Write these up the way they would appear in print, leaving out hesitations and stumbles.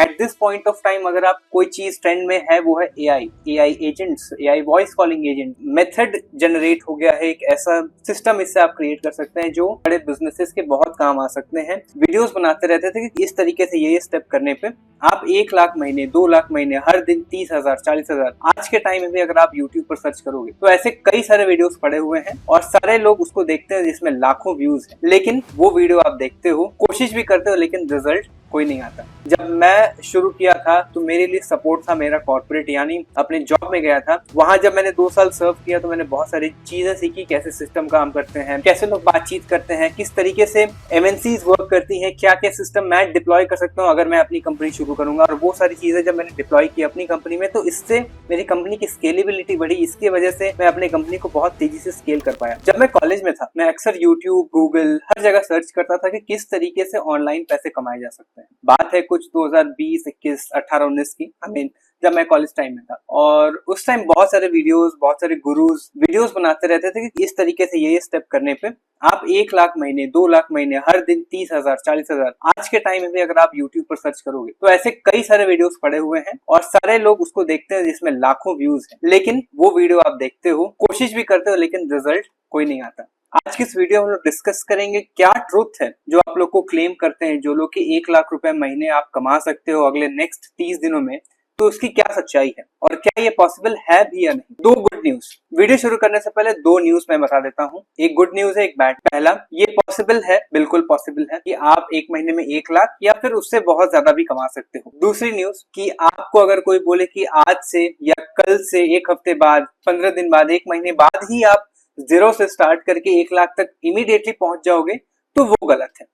Eight this point of time अगर आप कोई चीज ट्रेंड में है वो है AI agents, AI voice calling agent. Method generate हो गया है, एक ऐसा सिस्टम इससे आप क्रिएट कर सकते हैं जो बड़े बिजनेसेस के बहुत काम आ सकते हैं। वीडियोस बनाते रहते थे कि इस तरीके से ये स्टेप करने पे आप 1 लाख महीने, 2 लाख महीने, हर दिन 30,000 40,000। आज के टाइम में भी अगर आप यूट्यूब पर सर्च करोगे तो ऐसे कई सारे वीडियोस पड़े हुए हैं और सारे लोग उसको देखते हैं जिसमें लाखों व्यूज हैं, लेकिन वो वीडियो आप देखते हो, कोशिश भी करते हो, लेकिन रिजल्ट कोई नहीं आता। जब मैं शुरू किया था तो मेरे लिए सपोर्ट था मेरा कॉर्पोरेट, यानी अपने जॉब में गया था। वहां जब मैंने 2 साल सर्व किया तो मैंने बहुत सारी चीजें सीखी, कैसे सिस्टम काम करते हैं, कैसे लोग बातचीत करते हैं, किस तरीके से एमएनसीज वर्क करती हैं, क्या क्या सिस्टम मैं डिप्लॉय कर सकता हूँ अगर मैं अपनी कंपनी शुरू करूंगा। और वो सारी चीजें जब मैंने डिप्लॉय की अपनी कंपनी में तो इससे मेरी कंपनी की स्केलेबिलिटी बढ़ी। इसकी वजह से मैं अपनी कंपनी को बहुत तेजी से स्केल कर पाया। जब मैं कॉलेज में था मैं अक्सर यूट्यूब, गूगल, हर जगह सर्च करता था कि किस तरीके से ऑनलाइन पैसे कमाए जा सकते हैं। बात है कुछ 2020, 21, 18, 19 की, जब मैं कॉलेज टाइम में था। और उस टाइम बहुत सारे वीडियोस, बहुत सारे गुरुज वीडियोस बनाते रहते थे कि इस तरीके से ये स्टेप करने पे आप 1 लाख महीने, 2 लाख महीने, हर दिन 30,000 40,000। आज के टाइम में भी अगर आप यूट्यूब पर सर्च करोगे तो ऐसे कई सारे वीडियोस पड़े हुए हैं और सारे लोग उसको देखते हैं जिसमें लाखों व्यूज हैं, लेकिन वो वीडियो आप देखते हो, कोशिश भी करते हो, लेकिन रिजल्ट कोई नहीं आता। आज की इस वीडियो में हम लोग डिस्कस करेंगे क्या ट्रूथ है जो आप लोग को क्लेम करते हैं, जो लोग कि 1 लाख रुपए महीने आप कमा सकते हो अगले नेक्स्ट 30 दिनों में, तो उसकी क्या सच्चाई है और क्या ये पॉसिबल है भी या नहीं। 2 गुड न्यूज। वीडियो शुरू करने से पहले 2 न्यूज मैं बता देता हूँ, एक गुड न्यूज है, एक बैड। पहला, ये पॉसिबल है, बिल्कुल पॉसिबल है कि आप एक महीने में 1 लाख या फिर उससे बहुत ज्यादा भी कमा सकते हो। दूसरी न्यूज कि आपको अगर कोई बोले कि आज से या कल से, 1 हफ्ते बाद, 15 दिन बाद, 1 महीने बाद ही आप 0 से स्टार्ट करके 1 लाख तक इमीडिएटली पहुंच जाओगे, तो वो गलत है।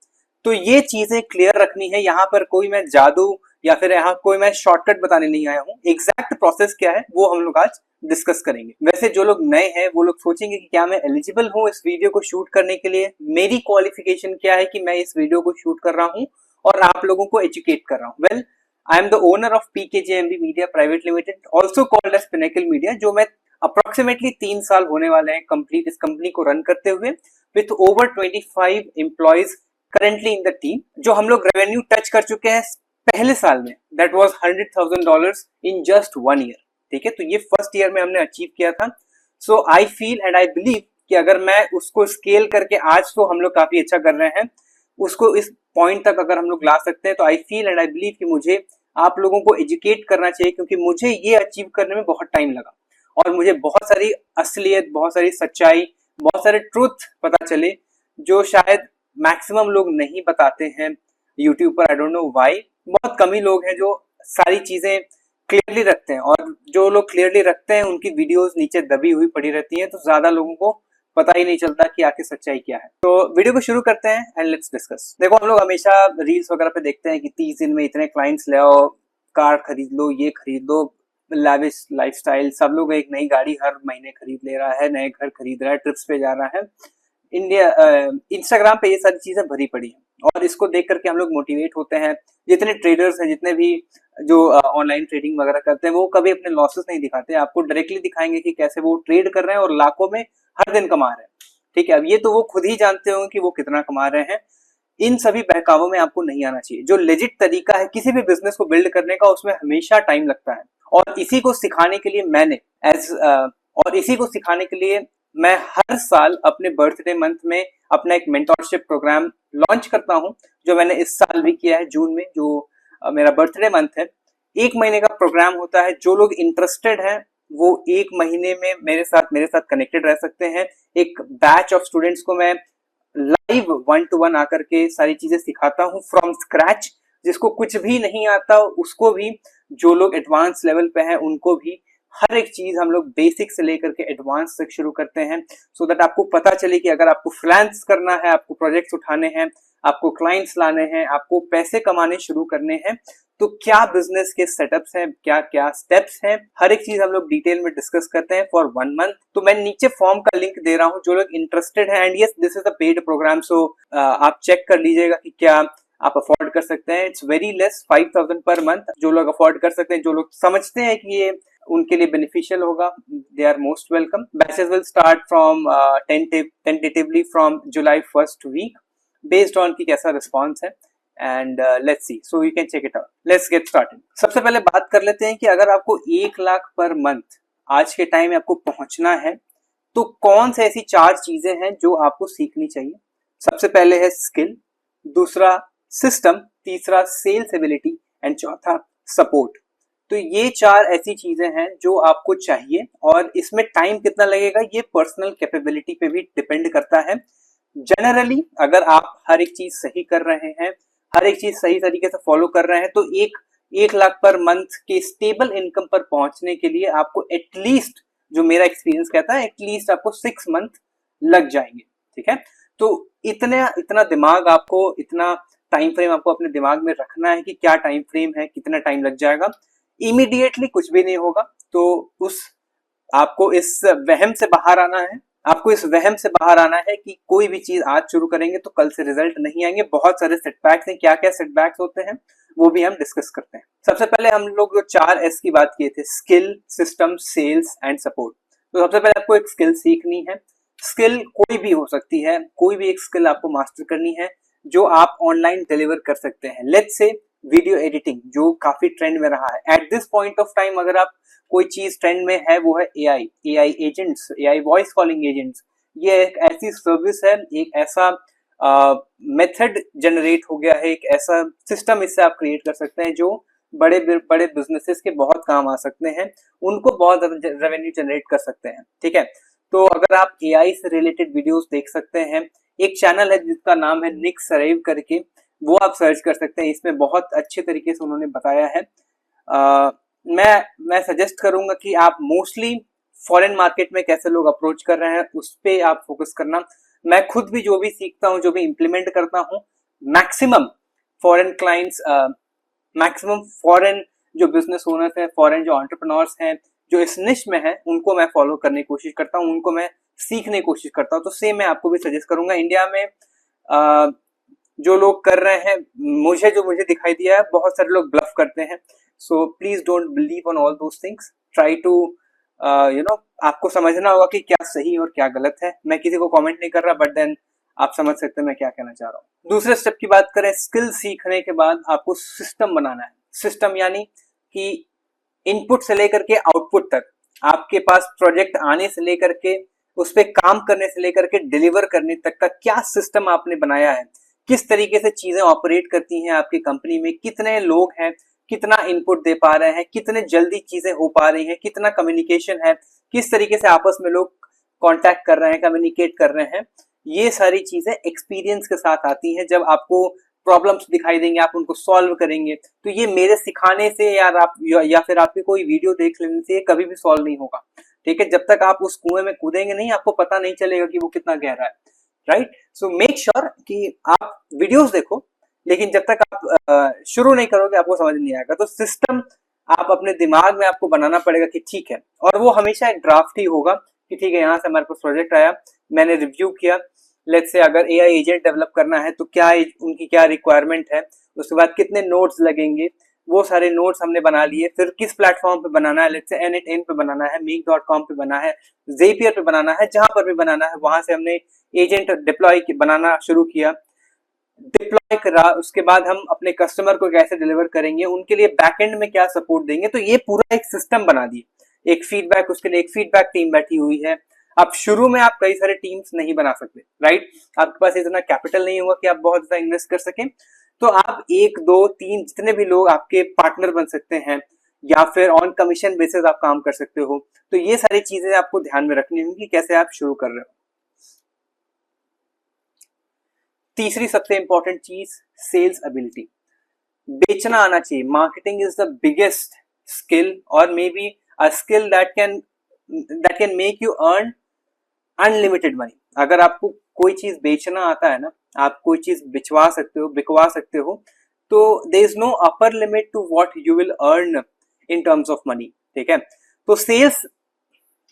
तो ये चीजें क्लियर रखनी है। यहाँ पर कोई मैं जादू या फिर यहाँ कोई मैं शॉर्टकट बताने नहीं आया हूँ। एग्जैक्ट प्रोसेस क्या है वो हम लोग आज डिस्कस करेंगे। वैसे जो लोग नए हैं वो लोग सोचेंगे कि क्या मैं एलिजिबल हूँ इस वीडियो को शूट करने के लिए, मेरी क्वालिफिकेशन क्या है कि मैं इस वीडियो को शूट कर रहा हूँ और आप लोगों को एजुकेट कर रहा हूँ। Well, I am the owner of PKJMB media private limited, also called as Pinnacle media, जो मैं अप्रोक्सीमेटली 3 साल होने वाले हैं कंप्लीट इस कंपनी को रन करते हुए, with over 25 employees currently in the team. जो हम लोग रेवेन्यू टच कर चुके हैं पहले साल में, that was $100,000 in just 1 year. ठीक है, तो ये फर्स्ट ईयर में हमने अचीव किया था। So I feel and I believe कि अगर मैं उसको स्केल करके, आज तो हम लोग काफी अच्छा कर रहे हैं, उसको इस पॉइंट तक अगर हम लोग ला सकते हैं तो आई फील एंड आई बिलीव कि मुझे आप लोगों को एजुकेट करना चाहिए, क्योंकि मुझे ये अचीव करने में बहुत टाइम लगा और मुझे बहुत सारी असलियत, बहुत सारी सच्चाई, बहुत सारे ट्रूथ पता चले जो शायद मैक्सिमम लोग नहीं बताते हैं यूट्यूब पर। I don't know why. बहुत कम ही लोग हैं जो सारी चीजें क्लियरली रखते हैं, और जो लोग क्लियरली रखते हैं उनकी वीडियोस नीचे दबी हुई पड़ी रहती हैं, तो ज्यादा लोगों को पता ही नहीं चलता कि आखिर सच्चाई क्या है। तो वीडियो को शुरू करते हैं एंड लेट्स डिस्कस। देखो, हम लोग हमेशा रील्स वगैरह पे देखते हैं कि 30 दिन में इतने क्लाइंट्स ले आओ, कार खरीद लो, ये खरीद लो, लैविश लाइफस्टाइल, सब लोग एक नई गाड़ी हर महीने खरीद ले रहा है, नए घर खरीद रहा है, ट्रिप्स पे जा रहा है। इंडिया इंस्टाग्राम पे ये सारी चीजें भरी पड़ी हैं और इसको देख करके हम लोग मोटिवेट होते हैं। जितने ट्रेडर्स हैं, जितने भी जो ऑनलाइन ट्रेडिंग वगैरह करते हैं, वो कभी अपने लॉसेस नहीं दिखाते, आपको डायरेक्टली दिखाएंगे कि कैसे वो ट्रेड कर रहे हैं और लाखों में हर दिन कमा रहे हैं। ठीक है, अब ये तो वो खुद ही जानते होंगे कि वो कितना कमा रहे हैं। इन सभी बहकावों में आपको नहीं आना चाहिए। जो लेजिट तरीका है किसी भी बिजनेस को बिल्ड करने का, उसमें हमेशा टाइम लगता है, और इसी को सिखाने के लिए मैं हर साल अपने बर्थडे मंथ में अपना एक मेंटोरशिप प्रोग्राम लॉन्च करता हूं, जो मैंने इस साल भी किया है जून में, जो मेरा बर्थडे मंथ है। 1 महीने का प्रोग्राम होता है। जो लोग इंटरेस्टेड हैं वो 1 महीने में मेरे साथ कनेक्टेड रह सकते हैं। एक बैच ऑफ स्टूडेंट्स को मैं लाइव 1-to-1 आकर के सारी चीजें सिखाता हूँ फ्रॉम स्क्रैच। जिसको कुछ भी नहीं आता उसको भी, जो लोग एडवांस लेवल पे हैं उनको भी, हर एक चीज हम लोग बेसिक से लेकर के एडवांस तक शुरू करते हैं, सो दैट आपको पता चले कि अगर आपको फ्रीलांस करना है, आपको प्रोजेक्ट्स उठाने हैं, आपको क्लाइंट्स लाने हैं, आपको पैसे कमाने शुरू करने हैं, तो क्या बिजनेस के सेटअप्स हैं, क्या क्या स्टेप्स हैं, हर एक चीज हम लोग डिटेल में डिस्कस करते हैं फॉर 1 मंथ। तो मैं नीचे फॉर्म का लिंक दे रहा हूं, जो लोग इंटरेस्टेड हैं, and yes, this is a paid programme, so आप चेक कर लीजिएगा कि क्या आप अफोर्ड कर सकते हैं। It's very less, 5,000 per month. जो लोग अफोर्ड कर सकते हैं, जो लोग समझते हैं कि ये उनके लिए बेनिफिशियल होगा, they are most welcome. Batches will start from tentatively from July 1st week, based on की कैसा रिस्पॉन्स है। And let's see, so you can check it out. Let's get started. सबसे पहले बात कर लेते हैं कि अगर आपको 1 लाख पर मंथ आज के टाइम में आपको पहुंचना है तो कौन से ऐसी 4 चीजें हैं जो आपको सीखनी चाहिए। सबसे पहले है स्किल, दूसरा सिस्टम, तीसरा सेल्स एबिलिटी एंड चौथा सपोर्ट। तो ये 4 ऐसी चीजें हैं जो आपको चाहिए और इसमें टाइम कितना लगेगा ये पर्सनल कैपेबिलिटी पे भी डिपेंड करता है। जनरली अगर आप हर एक चीज सही कर रहे हैं, हर एक चीज सही तरीके से फॉलो कर रहे हैं तो 1 लाख पर मंथ के स्टेबल इनकम पर पहुंचने के लिए आपको एटलीस्ट, जो मेरा एक्सपीरियंस कहता है, एटलीस्ट आपको 6 मंथ लग जाएंगे। ठीक है, तो इतना दिमाग आपको, इतना टाइम फ्रेम आपको अपने दिमाग में रखना है कि क्या टाइम फ्रेम है, कितना टाइम लग जाएगा। इमीडिएटली कुछ भी नहीं होगा, तो आपको इस वहम से बाहर आना है। आपको इस वहम से बाहर आना है कि कोई भी चीज आज शुरू करेंगे तो कल से रिजल्ट नहीं आएंगे। बहुत सारे सेटबैक्स हैं, क्या क्या सेटबैक्स होते हैं वो भी हम डिस्कस करते हैं। सबसे पहले हम लोग जो 4S की बात किए थे, skill, system, sales and support. तो सबसे पहले आपको एक स्किल सीखनी है। स्किल कोई भी हो सकती है, कोई भी एक स्किल आपको मास्टर करनी है जो आप ऑनलाइन डिलीवर कर सकते हैं। लेट्स से वीडियो एडिटिंग, जो काफी ट्रेंड में रहा है at this point of time. अगर आप कोई चीज ट्रेंड में है वो है AI agents, AI voice calling agents. ये एक ऐसी सर्विस है, एक ऐसा मेथड जनरेट हो गया है, एक ऐसा सिस्टम इससे आप क्रिएट कर सकते हैं जो बड़े बड़े बिजनेसेस के बहुत काम आ सकते हैं, उनको बहुत रेवेन्यू जनरेट कर सकते हैं। ठीक है, तो अगर आप एआई से रिलेटेड वीडियोस देख सकते हैं, एक चैनल है जिसका नाम है निक सरेव करके, वो आप सर्च कर सकते हैं। इसमें बहुत अच्छे तरीके से उन्होंने बताया है। मैं सजेस्ट करूंगा कि आप मोस्टली फॉरेन मार्केट में कैसे लोग अप्रोच कर रहे हैं उस पे आप फोकस करना। मैं खुद भी जो भी सीखता हूँ, जो भी इम्प्लीमेंट करता हूँ, maximum foreign clients, maximum foreign जो बिजनेस ओनर्स हैं, फॉरेन जो एंटरप्रेन्योर्स हैं, जो इस निश में हैं, उनको मैं फॉलो करने की कोशिश करता हूँ, उनको मैं सीखने की कोशिश करता हूँ। तो सेम मैं आपको भी सजेस्ट करूंगा। इंडिया में जो लोग कर रहे हैं, मुझे दिखाई दिया है, बहुत सारे लोग ब्लफ करते हैं। So please don't believe on all those things. Try to आपको समझना होगा कि क्या सही और क्या गलत है। मैं किसी को कमेंट नहीं कर रहा, बट देन आप समझ सकते हैं मैं क्या कहना चाह रहा हूँ। दूसरे स्टेप की बात करें, स्किल सीखने के बाद आपको सिस्टम बनाना है। सिस्टम यानी कि इनपुट से लेकर के आउटपुट तक, आपके पास प्रोजेक्ट आने से लेकर के उस पर काम करने से लेकर के डिलीवर करने तक का क्या सिस्टम आपने बनाया है, किस तरीके से चीजें ऑपरेट करती हैं आपकी कंपनी में, कितने लोग हैं, कितना इनपुट दे पा रहे हैं, कितने जल्दी चीजें हो पा रही हैं, कितना कम्युनिकेशन है, किस तरीके से आपस में लोग कांटेक्ट कर रहे हैं, कम्युनिकेट कर रहे हैं। ये सारी चीजें एक्सपीरियंस के साथ आती हैं। जब आपको प्रॉब्लम्स दिखाई देंगे, आप उनको सॉल्व करेंगे, तो ये मेरे सिखाने से या फिर आपके कोई वीडियो देख लेने से कभी भी सॉल्व नहीं होगा। ठीक है, जब तक आप उस कुएं में कूदेंगे नहीं, आपको पता नहीं चलेगा कि वो कितना गहरा है। राइट, सो मेक श्योर कि आप वीडियोस देखो, लेकिन जब तक आप शुरू नहीं करोगे आपको समझ नहीं आएगा। तो सिस्टम आप अपने दिमाग में आपको बनाना पड़ेगा कि ठीक है, और वो हमेशा एक ड्राफ्ट ही होगा कि ठीक है, यहाँ से हमारे पास प्रोजेक्ट आया, मैंने रिव्यू किया। लेट्स से अगर एआई एजेंट डेवलप करना है तो क्या उनकी क्या रिक्वायरमेंट है, उसके बाद कितने नोट्स लगेंगे, वो सारे नोट्स हमने बना लिए। फिर किस प्लेटफॉर्म पे बनाना है, लेट्स से N8N पे बनाना है, Meet.com पे बनाना है, Zapier पे बनाना है, जहां पर भी बनाना है वहां से हमने एजेंट डिप्लॉय बनाना शुरू किया। डिप्लॉय करा, उसके बाद हम अपने कस्टमर को कैसे डिलीवर करेंगे, उनके लिए बैकएंड में क्या सपोर्ट देंगे। तो ये पूरा एक सिस्टम बना दिए। एक फीडबैक, उसके लिए एक फीडबैक टीम बैठी हुई है। अब शुरू में आप कई सारे टीम्स नहीं बना सकते, राइट, आपके पास इतना कैपिटल नहीं होगा कि आप बहुत ज्यादा इन्वेस्ट कर सकें। तो आप 1, 2, 3 जितने भी लोग आपके पार्टनर बन सकते हैं, या फिर ऑन कमीशन बेसिस आप काम कर सकते हो। तो ये सारी चीजें आपको ध्यान में रखनी होंगी कैसे आप शुरू कर रहे हो। तीसरी सबसे इंपॉर्टेंट चीज, सेल्स एबिलिटी। बेचना आना चाहिए। Marketing is the biggest skill, और may be a skill that can make you earn unlimited money. अगर आपको कोई चीज बेचना आता है ना, आप कोई चीज बिकवा सकते हो, तो there is no upper limit to what you will earn in terms of money. ठीक है, तो सेल्स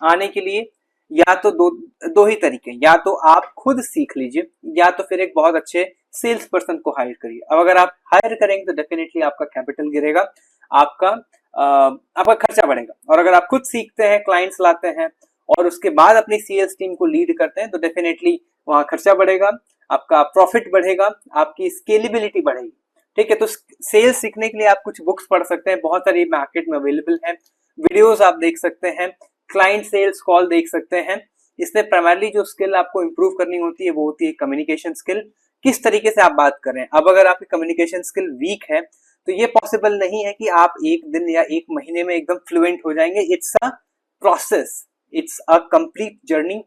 आने के लिए या तो दो ही तरीके, या तो आप खुद सीख लीजिए, या तो फिर एक बहुत अच्छे सेल्स पर्सन को हायर करिए। अब अगर आप हायर करेंगे तो डेफिनेटली आपका कैपिटल गिरेगा, आपका खर्चा बढ़ेगा। और अगर आप खुद सीखते हैं, क्लाइंट्स लाते हैं और उसके बाद अपनी सेल्स टीम को लीड करते हैं, तो डेफिनेटली वहां खर्चा बढ़ेगा, आपका प्रॉफिट बढ़ेगा, आपकी स्केलेबिलिटी बढ़ेगी। ठीक है। तो सेल्स सीखने के लिए आप कुछ बुक्स पढ़ सकते हैं, बहुत सारी मार्केट में अवेलेबल है, वीडियोस आप देख सकते हैं, क्लाइंट सेल्स कॉल देख सकते हैं। इसमें प्राइमरली जो स्किल आपको इंप्रूव करनी होती है वो होती है कम्युनिकेशन स्किल, किस तरीके से आप बात कर रहे हैं। अब अगर आपकी कम्युनिकेशन स्किल वीक है तो ये पॉसिबल नहीं है कि आप एक दिन या एक महीने में एकदम फ्लुएंट हो जाएंगे। It's a process, it's a complete journey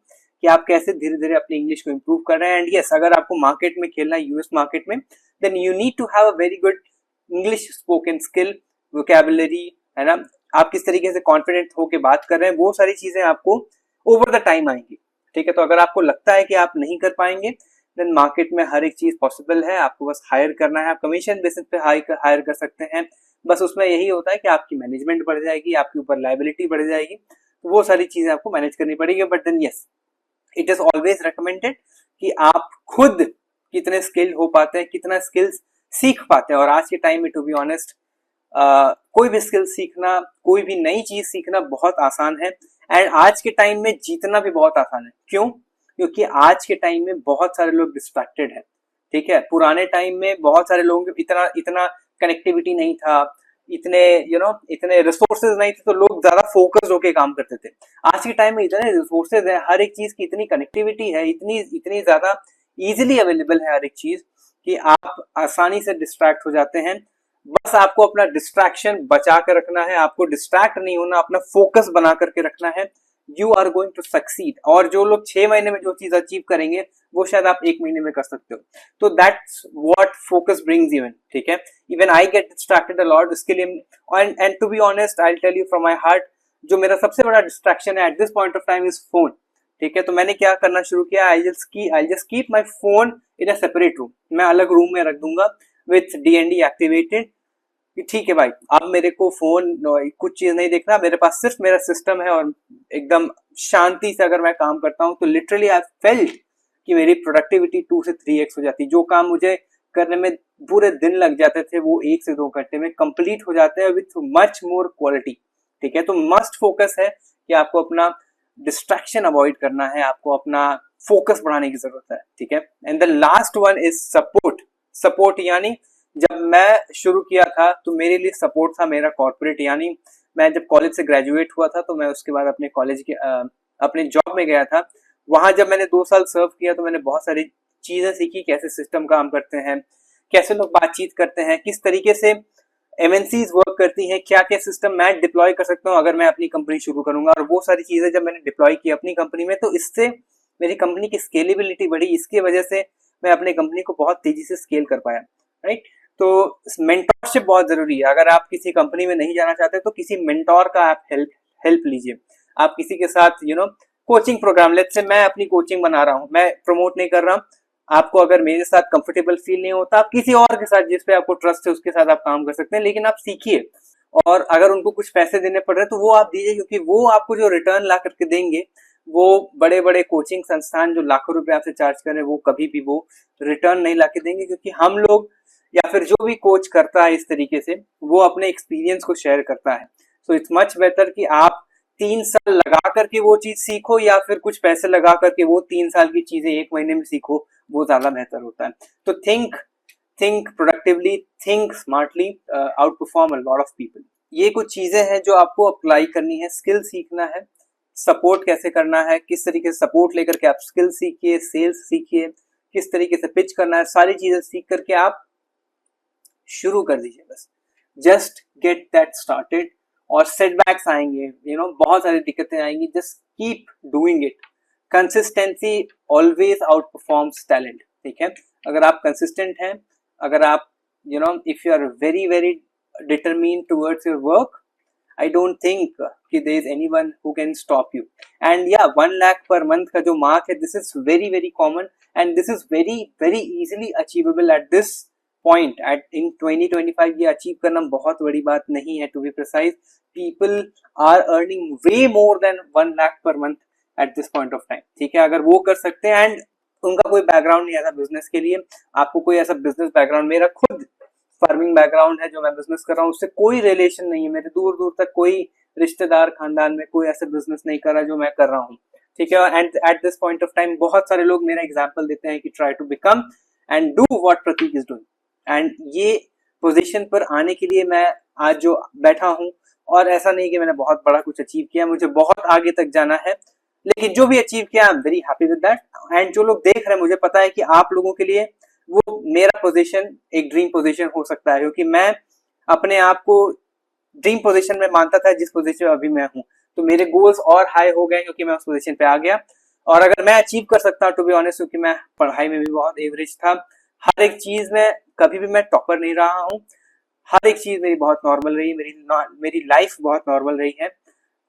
कि आप कैसे धीरे धीरे अपनी इंग्लिश को इंप्रूव कर रहे हैं। एंड यस, अगर आपको मार्केट में खेलना है, यूएस मार्केट में, then you need to have a very good English spoken skill, vocabulary, है ना। आप किस तरीके से कॉन्फिडेंट होके बात कर रहे हैं, वो सारी चीजें आपको ओवर द टाइम आएंगी। ठीक है। तो अगर आपको लगता है कि आप नहीं कर पाएंगे, देन मार्केट में हर एक चीज पॉसिबल है, आपको बस हायर करना है। आप कमीशन बेसिस पे हायर कर सकते हैं, बस उसमें यही होता है कि आपकी मैनेजमेंट बढ़ जाएगी, आपके ऊपर लायबिलिटी बढ़ जाएगी, तो वो सारी चीजें आपको मैनेज करनी पड़ेगी। But then yes, it is always recommended कि आप खुद कितने स्किल्ड हो पाते हैं, कितना स्किल्स सीख पाते हैं। और आज के टाइम में टू बी ऑनेस्ट, कोई भी स्किल सीखना, कोई भी नई चीज सीखना बहुत आसान है। एंड आज के टाइम में जीतना भी बहुत आसान है। क्यों? क्योंकि आज के टाइम में बहुत सारे लोग डिस्ट्रैक्टेड हैं। ठीक है। पुराने टाइम में बहुत सारे लोगों के इतना इतना कनेक्टिविटी नहीं था, इतने इतने रिसोर्सेज नहीं थे, तो लोग ज्यादा फोकस्ड होके काम करते थे। आज के टाइम में इतने रिसोर्सेज है, हर एक चीज की इतनी कनेक्टिविटी है, इतनी इतनी ज्यादा इजिली अवेलेबल है हर एक चीज, कि आप आसानी से डिस्ट्रैक्ट हो जाते हैं। बस आपको अपना डिस्ट्रैक्शन बचा कर रखना है, आपको डिस्ट्रैक्ट नहीं होना, अपना फोकस बना करके रखना है। You are going to succeed. और जो लोग 6 महीने में जो चीज अचीव करेंगे, वो शायद आप 1 महीने में कर सकते हो। तो that's what focus brings you in. ठीक है। Even I get distracted a lot, उसके लिए and to be honest, I will tell you from my heart, जो मेरा सबसे बड़ा डिस्ट्रैक्शन है at this point of time is phone. ठीक है। तो मैंने क्या करना शुरू किया, I just keep my phone in a separate room. मैं अलग रूम में रख दूंगा विथ डीएनडी एक्टिवेटेड। ठीक है भाई, अब मेरे को फोन कुछ चीज नहीं देखना, मेरे पास सिर्फ मेरा सिस्टम है, और एकदम शांति से अगर मैं काम करता हूँ तो लिटरली आई फेल्ट कि मेरी प्रोडक्टिविटी 2 से 3x हो जाती। जो काम मुझे करने में पूरे दिन लग जाते थे, वो 1 से 2 घंटे में कंप्लीट हो जाते हैं विथ मच मोर क्वालिटी। ठीक है। तो मस्ट फोकस है कि आपको अपना डिस्ट्रैक्शन अवॉइड करना है, आपको अपना फोकस बढ़ाने की जरूरत है। ठीक है। And the last one is support. Support यानी जब मैं शुरू किया था तो मेरे लिए सपोर्ट था मेरा कॉर्पोरेट। यानी मैं जब कॉलेज से ग्रेजुएट हुआ था, तो मैं उसके बाद अपने कॉलेज के अपने जॉब में गया था। वहां जब मैंने 2 साल सर्व किया तो मैंने बहुत सारी चीजें सीखी, कैसे सिस्टम काम करते हैं, कैसे लोग बातचीत करते हैं, किस तरीके से एमएनसीज वर्क करती हैं, क्या क्या सिस्टम मैं डिप्लॉय कर सकता हूँ अगर मैं अपनी कंपनी शुरू करूंगा। और वो सारी चीजें जब मैंने डिप्लॉय की अपनी कंपनी में, तो इससे मेरी कंपनी की स्केलेबिलिटी बढ़ी। इसकी वजह से मैं अपनी कंपनी को बहुत तेजी से स्केल कर पाया। राइट। तो मेंटोरशिप बहुत जरूरी है। अगर आप किसी कंपनी में नहीं जाना चाहते तो किसी मेंटोर का आप हेल्प लीजिए। आप किसी के साथ कोचिंग प्रोग्राम, लेट्स से मैं अपनी कोचिंग बना रहा हूँ, मैं प्रमोट नहीं कर रहा हूँ। आपको अगर मेरे साथ कंफर्टेबल फील नहीं होता, आप किसी और के साथ जिस पे आपको ट्रस्ट है उसके साथ आप काम कर सकते हैं, लेकिन आप सीखिए। और अगर उनको कुछ पैसे देने पड़ रहे हैं तो वो आप दीजिए, क्योंकि वो आपको जो रिटर्न ला करके देंगे, वो बड़े बड़े कोचिंग संस्थान जो लाखों रुपए आपसे चार्ज कर रहे हैं, वो कभी भी वो रिटर्न नहीं ला के देंगे। क्योंकि हम लोग या फिर जो भी कोच करता है इस तरीके से, वो अपने एक्सपीरियंस को शेयर करता है। सो इट्स मच बेटर कि आप 3 साल लगा करके वो चीज सीखो, या फिर कुछ पैसे लगा करके वो 3 साल की चीजें 1 महीने में सीखो, वो ज्यादा बेहतर होता है। तो think productively, think smartly, out perform a lot of people. ये कुछ चीजें हैं जो आपको अप्लाई करनी है। स्किल सीखना है, सपोर्ट कैसे करना है, किस तरीके से सपोर्ट लेकर के आप स्किल सीखिए, सेल्स सीखिए, किस तरीके से पिच करना है, सारी चीजें सीख करके आप शुरू कर दीजिए। बस जस्ट गेट दैट स्टार्टेड। और सेटबैक्स आएंगे, बहुत सारी दिक्कतें आएंगी, just keep doing it. Consistency always outperforms talent. ठीक है। अगर आप कंसिस्टेंट हैं, अगर आप if you are very very determined towards your work, I don't think कि there is anyone who can stop you. And yeah 1 lakh per month का जो मार्क है, this is very very common, and this is very very easily achievable at this point. At in 2025 ये achieve करना बहुत बड़ी बात नहीं है। To be precise, people are earning way more than 1 lakh per month at this point of time. ठीक है। अगर वो कर सकते हैं, एंड उनका कोई बैकग्राउंड नहीं ऐसा बिजनेस के लिए, आपको कोई ऐसा बिजनेस बैकग्राउंड, मेरा खुद फार्मिंग बैकग्राउंड है, जो मैं बिजनेस कर रहा हूँ उससे कोई रिलेशन नहीं है। मेरे दूर दूर तक कोई रिश्तेदार खानदान में कोई ऐसा बिजनेस नहीं कर रहा जो मैं कर रहा हूँ। ठीक है। And at this point of time बहुत सारे लोग मेरा एग्जाम्पल देते हैं कि try to become and do what Prateek is doing. And ये पोजीशन पर आने के लिए मैं आज जो बैठा हूँ, और ऐसा नहीं कि मैंने बहुत बड़ा कुछ अचीव किया, मुझे बहुत आगे तक जाना है, लेकिन जो भी अचीव किया आई am very happy with that. And जो लोग देख रहे हैं, मुझे पता है कि आप लोगों के लिए वो मेरा पोजीशन एक ड्रीम पोजीशन हो सकता है, क्योंकि मैं अपने आप को ड्रीम पोजीशन में मानता था जिस पोजीशन में अभी मैं हूँ। तो मेरे गोल्स और हाई हो गए क्योंकि मैं उस पोजीशन पे आ गया। और अगर मैं अचीव कर सकता टू बी ऑनेस्ट, क्योंकि मैं पढ़ाई में भी बहुत एवरेज था, हर एक चीज में कभी भी मैं टॉपर नहीं रहा हूँ, हर एक चीज मेरी बहुत नॉर्मल रही, मेरी लाइफ बहुत नॉर्मल रही है।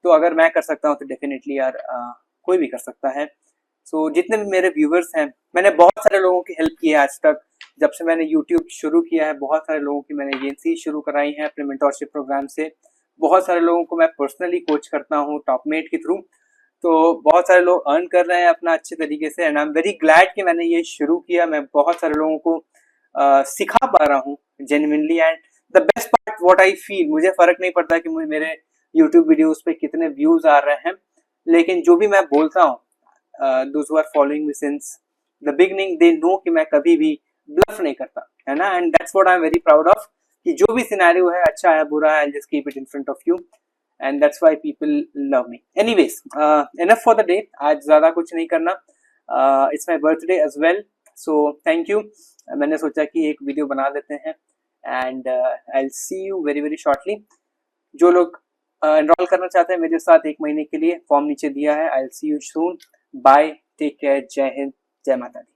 तो अगर मैं कर सकता हूँ तो डेफिनेटली यार कोई भी कर सकता है। सो जितने भी मेरे व्यूवर्स हैं, मैंने बहुत सारे लोगों की हेल्प की है आज तक। जब से मैंने यूट्यूब शुरू किया है, बहुत सारे लोगों की मैंने एजेंसी शुरू कराई है अपने मेंटोरशिप प्रोग्राम से। बहुत सारे लोगों को मैं पर्सनली कोच करता हूँ टॉपमेट के थ्रू। तो बहुत सारे लोग अर्न कर रहे हैं अपना अच्छे तरीके से, and I am very glad कि मैंने ये शुरू किया। मैं बहुत सारे लोगों को सिखा पा रहा हूँ genuinely. And the best part what I feel, मुझे फर्क नहीं पड़ता कि मुझे मेरे यूट्यूब वीडियोस पे कितने व्यूज आ रहे हैं, लेकिन जो भी मैं बोलता हूँ, those who are following me since the beginning, they know कि मैं कभी भी ब्लफ नहीं करता, है ना। And that's what I am very proud of, कि जो भी सिनेरियो है, अच्छा है बुरा है, I just keep it in front of you, and that's why people love me. Anyways, enough for the day. आज ज़्यादा कुछ नहीं करना. It's my birthday as well, so thank you. मैंने सोचा कि एक वीडियो बना देते हैं, and I'll see you very very shortly. जो लोग एनरोल करना चाहते हैं मेरे साथ 1 महीने के लिए, फॉर्म नीचे दिया है. I'll see you soon. Bye. Take care. जय हिंद. जय माता दी.